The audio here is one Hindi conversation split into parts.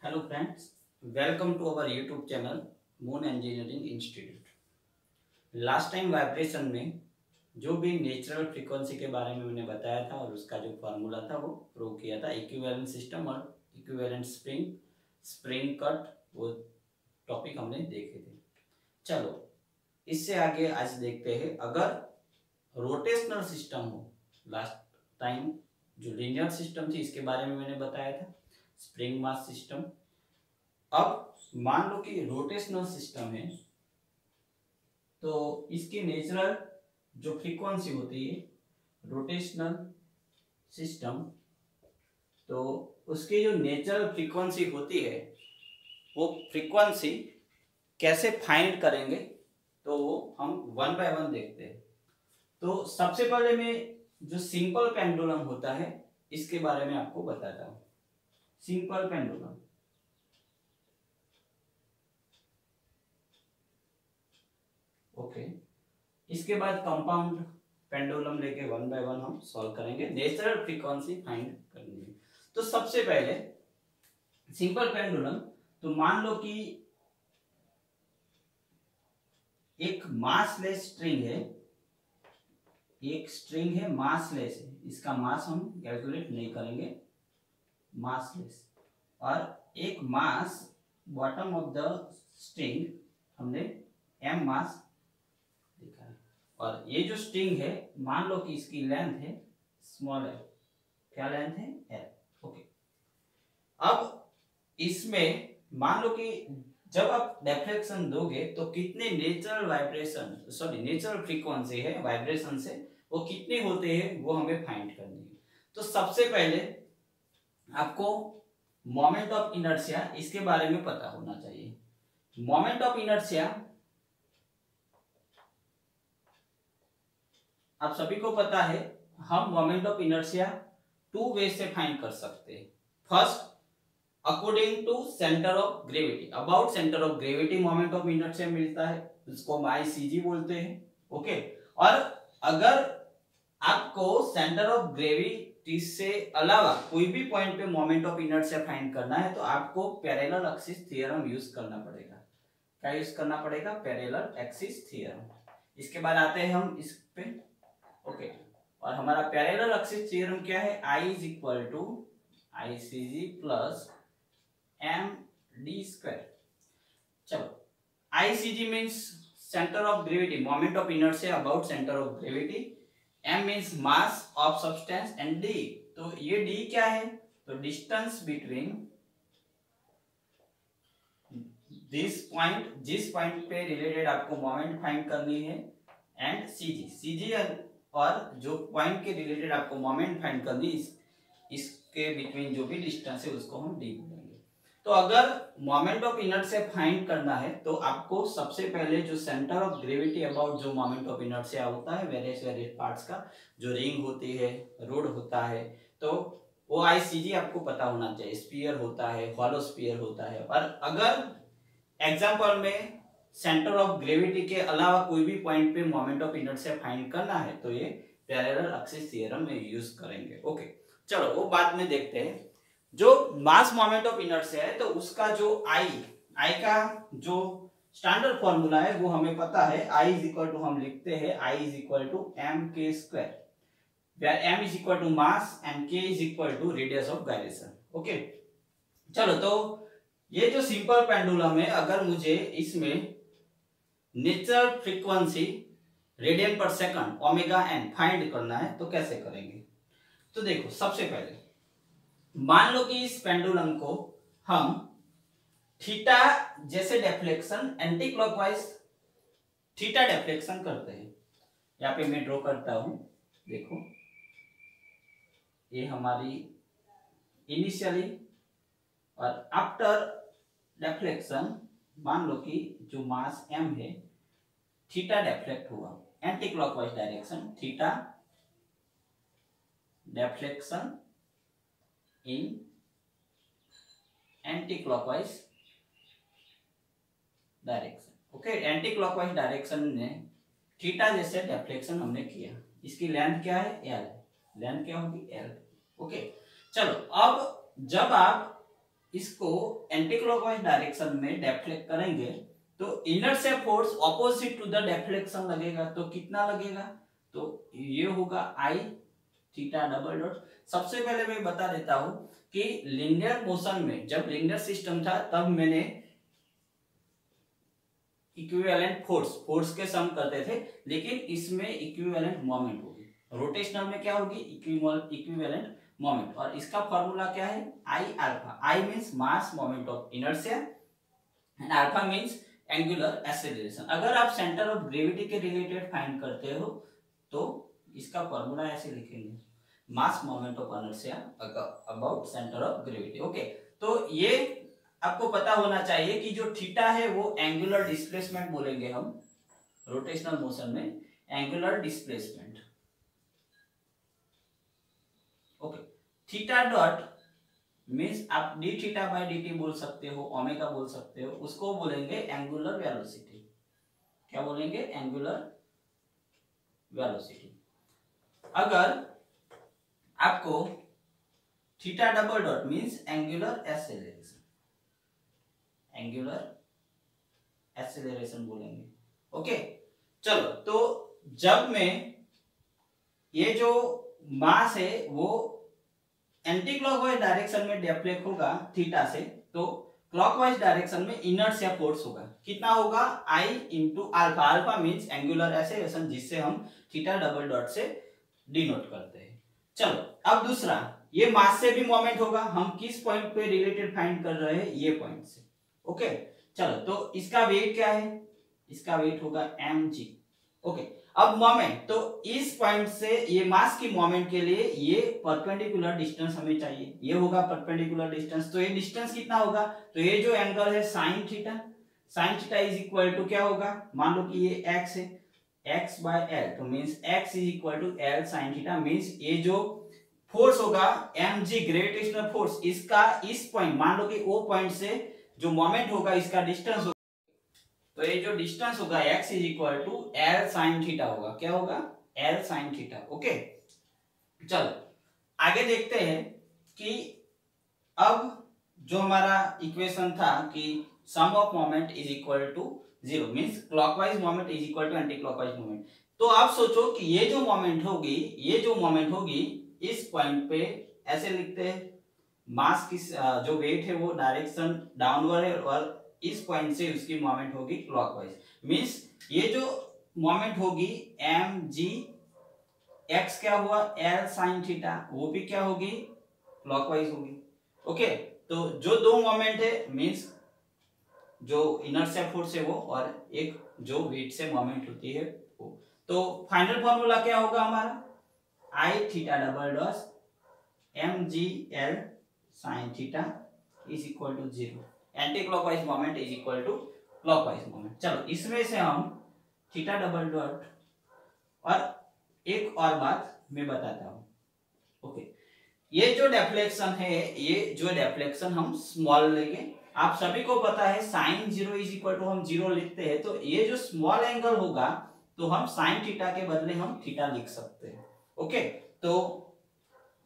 Hello friends, welcome to our YouTube channel moon engineering institute. Last time vibration में जो भी नेचुरल फ्रीक्वेंसी के बारे में मैंने बताया था और उसका जो फार्मूला था वो प्रूव किया था। इक्विवेलेंट सिस्टम और इक्विवेलेंट स्प्रिंग, स्प्रिंग कट, वो टॉपिक हमने देखे थे। चलो इससे आगे आज देखते हैं। अगर रोटेशनल सिस्टम हो, लास्ट टाइम जो लीनियर सिस्टम थी इसके बारे में मैंने बताया था, स्प्रिंग मास सिस्टम। अब मान लो कि रोटेशनल सिस्टम है तो इसकी नेचुरल जो फ्रीक्वेंसी होती है रोटेशनल सिस्टम, तो उसकी जो नेचुरल फ्रीक्वेंसी होती है वो फ्रीक्वेंसी कैसे फाइंड करेंगे तो वो हम वन बाय वन देखते हैं। तो सबसे पहले मैं जो सिंपल पेंडुलम होता है इसके बारे में आपको बताता हूँ। Simple pendulum, okay. इसके बाद कंपाउंड पेंडुलम लेके वन बाय वन हम सॉल्व करेंगे, नेचुरल फ्रीक्वेंसी फाइंड करनी है। तो सबसे पहले सिंपल पेंडुलम, तो मान लो कि एक मासलेस स्ट्रिंग है, एक स्ट्रिंग है मासलेस है, इसका मास हम कैलकुलेट नहीं करेंगे, मासलेस, और एक मास बॉटम ऑफ द स्ट्रिंग हमने m मास लिखा है, और ये जो स्ट्रिंग है मान लो कि इसकी लेंथ है स्मॉल l, क्या लेंथ है l, ओके। अब इसमें मान लो कि जब आप डिफ्लेक्शन दोगे तो कितने natural vibration, sorry natural frequency है वाइब्रेशन से, वो कितने होते हैं वो हमें फाइंड करनी है। तो सबसे पहले आपको मोमेंट ऑफ इनर्शिया इसके बारे में पता होना चाहिए। मोमेंट ऑफ इनर्शिया आप सभी को पता है, हम moment of inertia two way से फाइंड कर सकते हैं। First, according to centre of gravity, about centre of gravity moment of inertia मिलता है, इसको हम ICG बोलते हैं, ओके। और अगर आपको सेंटर ऑफ ग्रेविटी से अलावा कोई भी पॉइंट पे मोमेंट ऑफ इनर्शिया फाइंड करना है तो आपको पैरेलल एक्सिस थ्योरम यूज करना पड़ेगा। क्या यूज करना पड़ेगा? Parallel axis theorem. इसके बाद आते हैं हम इस पे, ओके। और हमारा पैरेलल एक्सिस थ्योरम क्या है? I is equal to ICG plus md²। चलो, ICG means centre of gravity, moment of inertia about centre of gravity, m means mass of substance, and d, तो ये d क्या है? तो डिस्टेंस बिटवीन दिस पॉइंट, जिस पॉइंट पे रिलेटेड आपको मोमेंट फाइंड करनी है, एंड CG और जो पॉइंट के रिलेटेड आपको मोमेंट फाइंड करनी है इसके बिटवीन जो भी डिस्टेंस है उसको हम d बोलेंगे। तो अगर मोमेंट ऑफ इनर्शिया फाइंड करना है तो आपको सबसे पहले जो सेंटर ऑफ ग्रेविटी अबाउट जो मोमेंट ऑफ इनर्शिया होता है वेरियस पार्ट्स का, जो रिंग होती है, रोड होता है, तो वो ICG आपको पता होना चाहिए। स्फीयर होता है, हॉलो स्फीयर होता है। और अगर एग्जांपल में सेंटर ऑफ ग्रेविटी के अलावा कोई भी पॉइंट पे मोमेंट ऑफ इनर्शिया फाइंड करना है तो ये पैरेलल एक्सिस थ्योरम में यूज करेंगे, ओके। चलो वो बाद में देखते हैं। जो मास मोमेंट ऑफ इनर्शिया है तो उसका जो I का जो स्टैंडर्ड फॉर्मूला है वो हमें पता है। I इज इक्वल टू, हम लिखते हैं I is equal to mk², where m is equal to mass and k is equal to radius of gyration, okay. चलो, तो ये जो सिंपल पेंडुलम है, अगर मुझे इसमें नेचुरल फ्रीक्वेंसी रेडियन पर सेकंड ओमेगा n फाइंड करना है तो कैसे करेंगे? तो देखो, सबसे पहले मान लो कि इस पेंडुलम को हम थीटा जैसे deflection, anti clockwise theta deflection करते हैं। यहाँ पे मैं ड्रॉ करता हूं, देखो ये हमारी इनिशियली, और आफ्टर डेफ्लेक्शन मान लो कि जो मास m है थीटा डेफ्लेक्ट हुआ, anti clockwise direction, theta deflection in anti clockwise direction, okay. Anti clockwise direction में थीटा जैसे डेफ्लेक्शन हमने किया, इसकी लेंथ क्या है? l, लेंथ क्या होगी? l, okay. चलो, अब जब आप इसको एंटी क्लॉकवाइज डायरेक्शन में डेफ्लेक्ट करेंगे तो inertia force opposite to the deflection लगेगा। तो कितना लगेगा? तो ये होगा आई थीटा डबल डॉट। सबसे पहले मैं बता देता हूं कि लीनियर मोशन में, जब लीनियर सिस्टम था तब मैंने इक्विवेलेंट फोर्स के सम करते थे, लेकिन इसमें इक्विवेलेंट मोमेंट होगी। रोटेशनल में क्या होगी? Equivalent moment. और इसका फॉर्मूला क्या है? आई alpha. I means mass moment of inertia and alpha means angular acceleration. अगर आप सेंटर ऑफ ग्रेविटी के रिलेटेड फाइंड करते हो तो इसका फॉर्मूला ऐसे लिखेंगे, मास moment of inertia about centre of gravity. Okay, तो ये आपको पता होना चाहिए कि जो थीटा है वो एंगुलर डिस्प्लेसमेंट बोलेंगे हम रोटेशनल मोशन में, angular displacement. Okay, theta dot means आप D theta by D T बोल सकते हो, ओमेगा बोल सकते हो, उसको बोलेंगे एंगुलर वेलोसिटी। क्या बोलेंगे? Angular velocity. अगर आपको theta double dot means angular acceleration, angular acceleration बोलेंगे। ओके, चलो, तो जब मैं ये जो मास है वो एंटी क्लॉकवाइज डायरेक्शन में डेफ्लेक्ट होगा थीटा से, तो क्लॉकवाइज डायरेक्शन में इनर्शिया फोर्स होगा। कितना होगा? I into alpha. Alpha means angular acceleration, जिससे हम थीटा डबल डॉट से डिनोट करते हैं। चलो, अब दूसरा, ये मास से भी मोमेंट होगा। हम किस पॉइंट पे रिलेटेड फाइंड कर रहे हैं? ये पॉइंट से। ओके, चलो, तो इसका वेट क्या है? इसका वेट होगा mg। ओके, अब मोमेंट, तो इस पॉइंट से ये मास की मोमेंट के लिए ये परपेंडिकुलर डिस्टेंस हमें चाहिए, ये होगा परपेंडिकुलर डिस्टेंस। तो ये डिस्टेंस कितना होगा? तो ये जो एंगल है sine theta, sine theta is equal to क्या होगा? मान लो कि ये x है, x बाय एल, तो means x is equal to L sine theta. Means ये जो फोर्स होगा mg ग्रेविटेशनल फोर्स, इसका इस पॉइंट, मान लो कि ओ पॉइंट से जो मोमेंट होगा इसका डिस्टेंस होगा, तो ये जो डिस्टेंस होगा x is equal to L sine theta होगा। क्या होगा? L sine theta. ओके, चलो आगे देखते हैं कि अब जो हमारा इक्वेशन था कि sum of moment is equal to zero, means clockwise moment is equal to anti clockwise moment. तो आप सोचो कि ये जो मोमेंट होगी, ये जो मोमेंट होगी इस पॉइंट पे ऐसे लिखते हैं, मास की जो वेट है वो डायरेक्शन डाउनवर्ड है और इस पॉइंट से उसकी मोमेंट होगी क्लॉकवाइज। मींस ये जो मोमेंट होगी एम जी एक्स क्या हुआ? एल साइन थीटा, वो भी क्या होगी? क्लॉकवाइज होगी। ओके, तो जो दो मोमेंट है मींस जो इनर्शिया फोर्स है वो, और एक जो वेट से मोमेंट होती है वो। तो फाइनल फॉर्मूला क्या होगा हमारा? I theta double dot M G L sine theta is equal to zero. Anti clockwise moment is equal to clockwise moment. चलो, इसमें से हम थीटा डबल डॉट, और एक और बात मैं बताता हूं। ओके, ये जो डेफ्लेक्शन है, ये जो डेफ्लेक्शन हम स्मॉल लेंगे। आप सभी को पता है sine zero is equal to हम जीरो लिखते हैं, तो ये जो स्मॉल एंगल होगा तो हम साइन थीटा के बदले हम थीटा लिख सकते हैं। ओके, तो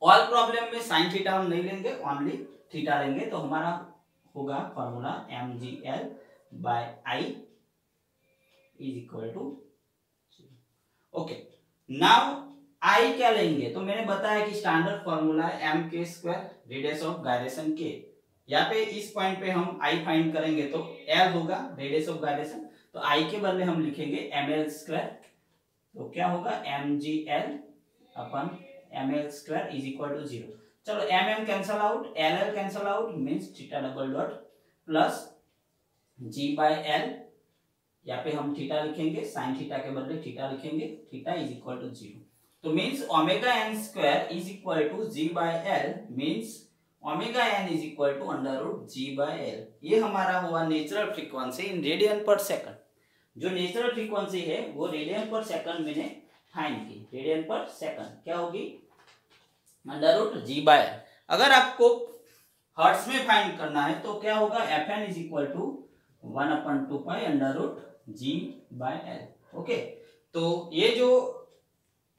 ऑल प्रॉब्लम में साइन थीटा हम नहीं लेंगे, ओनली थीटा लेंगे। तो हमारा होगा formula M G L by I is equal to. Okay, now I क्या लेंगे? तो मैंने बताया कि स्टैंडर्ड फॉर्मूला है M K square radius of gyration के। यहाँ पे इस पॉइंट पे हम आई फाइंड करेंगे तो एल होगा रेडियस ऑफ गायरेशन, तो आई के बदले हम लिखेंगे एम एल स्क्वायर। तो क्या होगा? एम जी एल अपन M L square is equal to zero. चलो, M M cancel out, L L cancel out, means theta double dot plus G by L, यहाँ पे हम थीटा लिखेंगे, साइन थीटा के बदले थीटा लिखेंगे, theta is equal to zero. तो means omega N square is equal to G by L, means omega N is equal to under root G by L. ये हमारा हुआ नेचुरल फ्रीक्वेंसी इन रेडियन पर सेकंड। जो नेचुरल फ्रीक्वेंसी है वो रेडियन पर सेकंड मैंने फाइंड की। रेडियन पर सेकंड क्या होगी? Under root G by L. अगर आपको हर्ट्ज में फाइंड करना है तो क्या होगा? F N is equal to 1/2 under root G by L. Okay, तो ये जो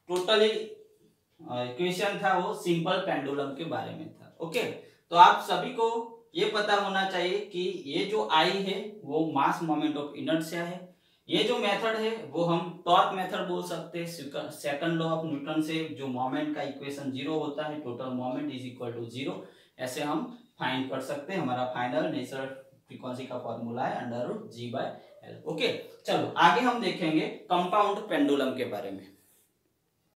टोटली इक्वेशन था वो सिंपल पेंडुलम के बारे में था। ओके, तो आप सभी को ये पता होना चाहिए कि ये जो आई है वो मास मोमेंट ऑफ इनर्शिया है। ये जो मेथड है वो हम टॉर्क मेथड बोल सकते हैं। सेकंड लॉ ऑफ न्यूटन से जो मोमेंट का इक्वेशन जीरो होता है, total moment is equal to zero, ऐसे हम फाइंड कर सकते हैं। हमारा फाइनल नेचुरल फ्रीक्वेंसी का फॉर्मूला है √G/L। ओके, चलो आगे हम देखेंगे कंपाउंड पेंडुलम के बारे में।